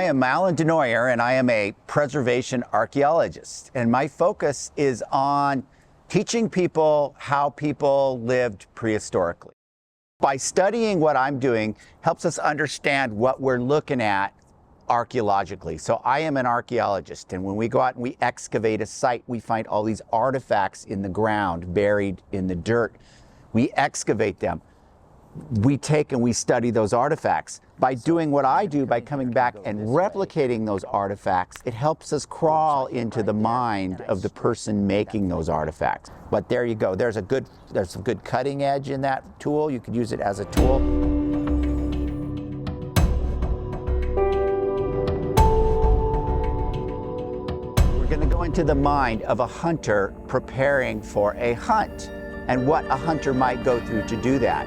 am Alan Denoyer, and I am a preservation archaeologist. And my focus is on teaching people how people lived prehistorically. By studying what I'm doing helps us understand what we're looking at archaeologically. So I am an archaeologist, and when we go out and we excavate a site, we find all these artifacts in the ground, buried in the dirt. We excavate them. We take and we study those artifacts. By doing what I do, by coming back and replicating those artifacts, it helps us crawl into the mind of the person making those artifacts. But there you go. There's some good cutting edge in that tool. You could use it as a tool. We're going to go into the mind of a hunter preparing for a hunt and what a hunter might go through to do that.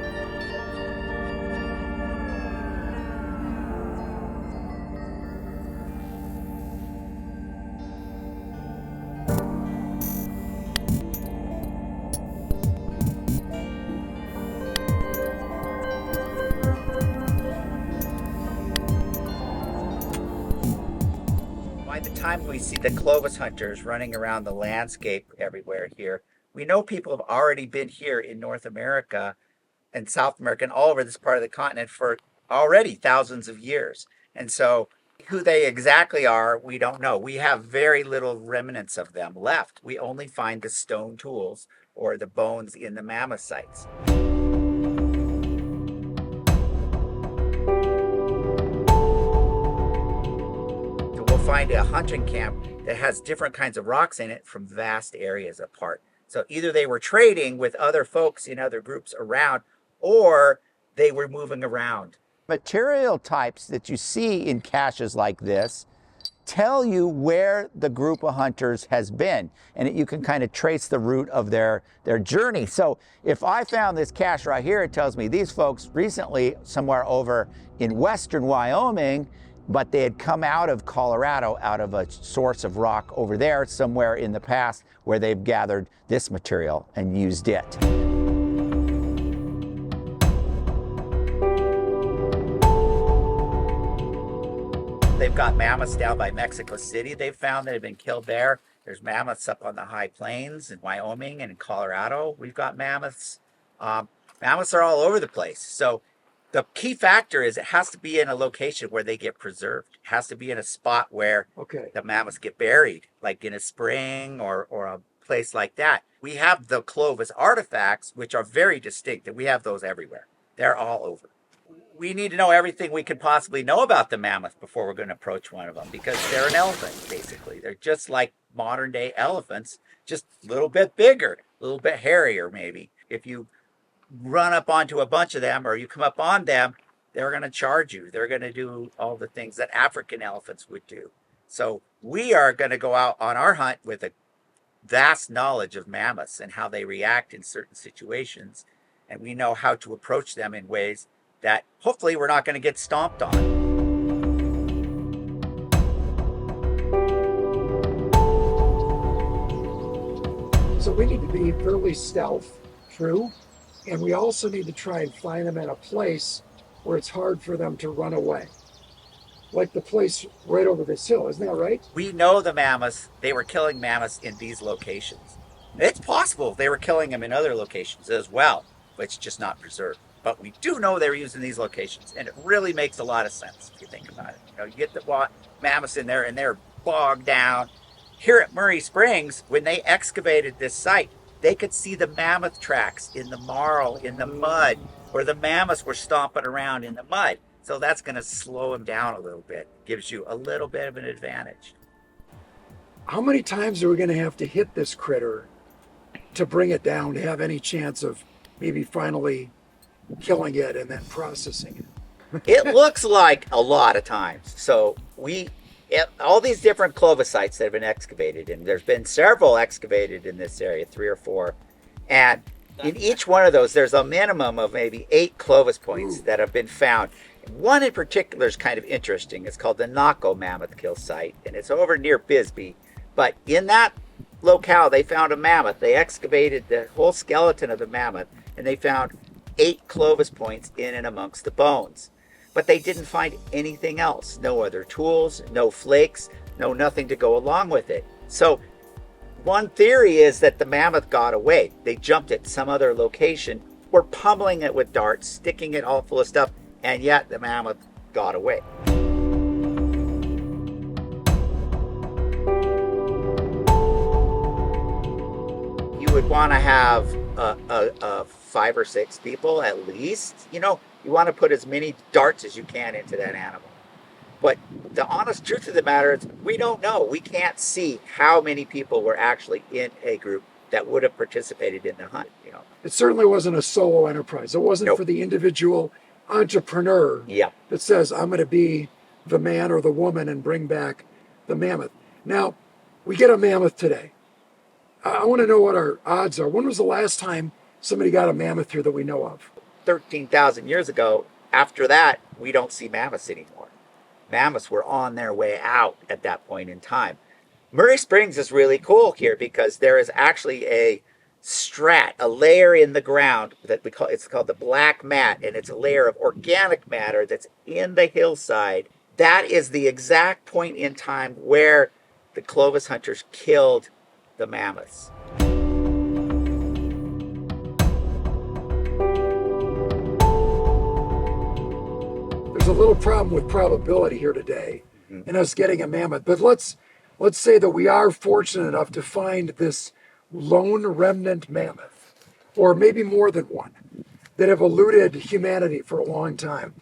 By the time we see the Clovis hunters running around the landscape everywhere here, we know people have already been here in North America and South America and all over this part of the continent for already thousands of years. And so who they exactly are, we don't know. We have very little remnants of them left. We only find the stone tools or the bones in the mammoth sites. Find a hunting camp that has different kinds of rocks in it from vast areas apart. So either they were trading with other folks in other groups around, or they were moving around. Material types that you see in caches like this tell you where the group of hunters has been, and you can kind of trace the route of their journey. So if I found this cache right here, it tells me these folks recently somewhere over in western Wyoming, but they had come out of Colorado, out of a source of rock over there somewhere in the past where they've gathered this material and used it. They've got mammoths down by Mexico City they've found that have been killed there. There's mammoths up on the high plains in Wyoming and in Colorado. We've got mammoths. Mammoths are all over the place. So the key factor is it has to be in a location where they get preserved. It has to be in a spot where the mammoths get buried, like in a spring or a place like that. We have the Clovis artifacts, which are very distinct, and we have those everywhere. They're all over. We need to know everything we could possibly know about the mammoth before we're going to approach one of them, because they're an elephant, basically. They're just like modern day elephants, just a little bit bigger, a little bit hairier maybe. If you run up onto a bunch of them or you come up on them, they're going to charge you. They're going to do all the things that African elephants would do. So we are going to go out on our hunt with a vast knowledge of mammoths and how they react in certain situations. And we know how to approach them in ways that hopefully we're not going to get stomped on. So we need to be fairly stealth, true. And we also need to try and find them in a place where it's hard for them to run away. Like the place right over this hill, isn't that right? We know the mammoths, they were killing mammoths in these locations. It's possible they were killing them in other locations as well, but it's just not preserved. But we do know they were using these locations, and it really makes a lot of sense if you think about it. You know, you get the mammoths in there and they're bogged down. Here at Murray Springs, when they excavated this site, they could see the mammoth tracks in the marl, in the mud, where the mammoths were stomping around in the mud. So that's going to slow them down a little bit. Gives you a little bit of an advantage. How many times are we going to have to hit this critter to bring it down to have any chance of maybe finally killing it and then processing it? It looks like a lot of times. So all these different Clovis sites that have been excavated, and there's been several excavated in this area, 3 or 4, and in each one of those there's a minimum of maybe 8 Clovis points that have been found. One in particular is kind of interesting. It's called the Naco Mammoth Kill Site, and it's over near Bisbee. But in that locale, they found a mammoth. They excavated the whole skeleton of the mammoth, and they found 8 Clovis points in and amongst the bones. but they didn't find anything else. No other tools, no flakes, no nothing to go along with it. So one theory is that the mammoth got away. They jumped at some other location, were pummeling it with darts, sticking it all full of stuff, and yet the mammoth got away. You would want to have 5 or 6 people at least. You know, you want to put as many darts as you can into that animal. But the honest truth of the matter is we don't know. We can't see how many people were actually in a group that would have participated in the hunt. You know, It certainly wasn't a solo enterprise. It wasn't Nope. for the individual entrepreneur Yeah. that says, I'm going to be the man or the woman and bring back the mammoth. Now, we get a mammoth today. I want to know what our odds are. When was the last time somebody got a mammoth here that we know of? 13,000 years ago. After that, we don't see mammoths anymore. Mammoths were on their way out at that point in time. Murray Springs is really cool here because there is actually a layer in the ground that it's called the black mat, and it's a layer of organic matter that's in the hillside. That is the exact point in time where the Clovis hunters killed the mammoths. There's a little problem with probability here today in us getting a mammoth. But let's say that we are fortunate enough to find this lone remnant mammoth, or maybe more than one, that have eluded humanity for a long time.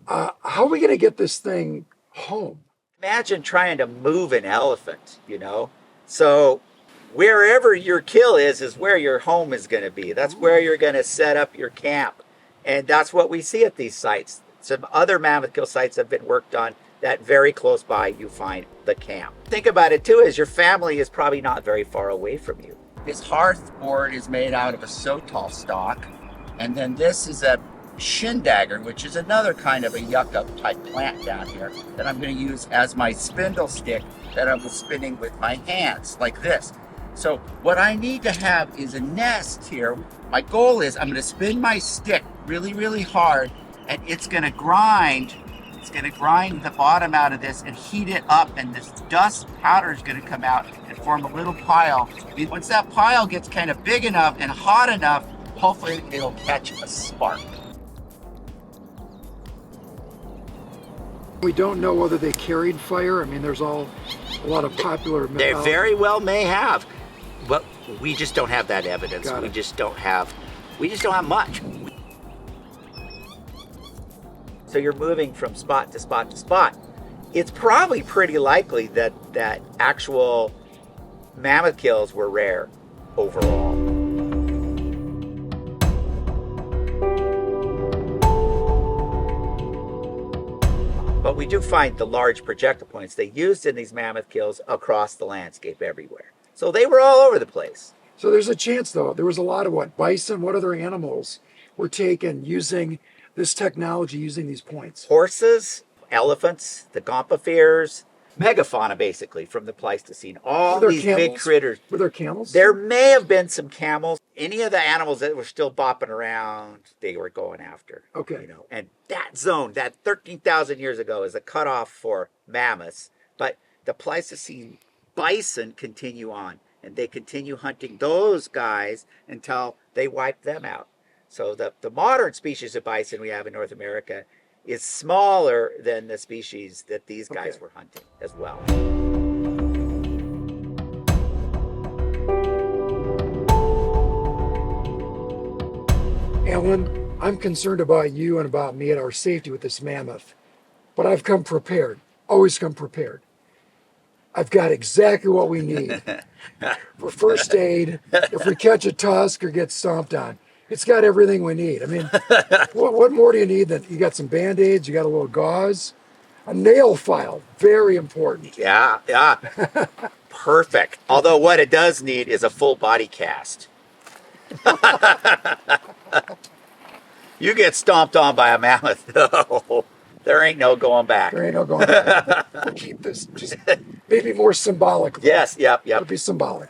How are we going to get this thing home? Imagine trying to move an elephant, you know? So wherever your kill is where your home is going to be. That's where you're going to set up your camp. And that's what we see at these sites. Some other mammoth kill sites have been worked on that very close by you find the camp. Think about it too, is your family is probably not very far away from you. This hearth board is made out of a sotol stalk. And then this is a shin dagger, which is another kind of a yucca type plant down here that I'm going to use as my spindle stick that I was spinning with my hands like this. So what I need to have is a nest here. My goal is I'm going to spin my stick really, really hard, and it's going to grind the bottom out of this and heat it up, and this dust powder is going to come out and form a little pile. Once that pile gets kind of big enough and hot enough, hopefully it'll catch a spark. We don't know whether they carried fire. I mean, there's a lot of popular. They very well may have, but we just don't have that evidence. Got We it. just don't have much. So you're moving from spot to spot to spot. It's probably pretty likely that actual mammoth kills were rare overall. But we do find the large projectile points they used in these mammoth kills across the landscape everywhere. So they were all over the place. So there's a chance, though. There was a lot of bison, what other animals were taken using this technology, using these points? Horses, elephants, the gomphotheres, megafauna basically from the Pleistocene. All Were there these big camels? critters. Were there camels? There may have been some camels. Any of the animals that were still bopping around, they were going after. Okay. You know, and that zone, that 13,000 years ago, is a cutoff for mammoths. But the Pleistocene bison continue on, and they continue hunting those guys until they wipe them out. So the modern species of bison we have in North America is smaller than the species that these guys Okay. were hunting as well. Alan, I'm concerned about you and about me and our safety with this mammoth, but I've come prepared, always come prepared. I've got exactly what we need for first aid if we catch a tusk or get stomped on. It's got everything we need. I mean, what more do you need than you got some Band-Aids, you got a little gauze, a nail file, very important. Yeah. Perfect. Although what it does need is a full body cast. You get stomped on by a mammoth, no, there ain't no going back. There ain't no going back. We'll keep this just maybe more symbolic. Yes, yep. It'll be symbolic.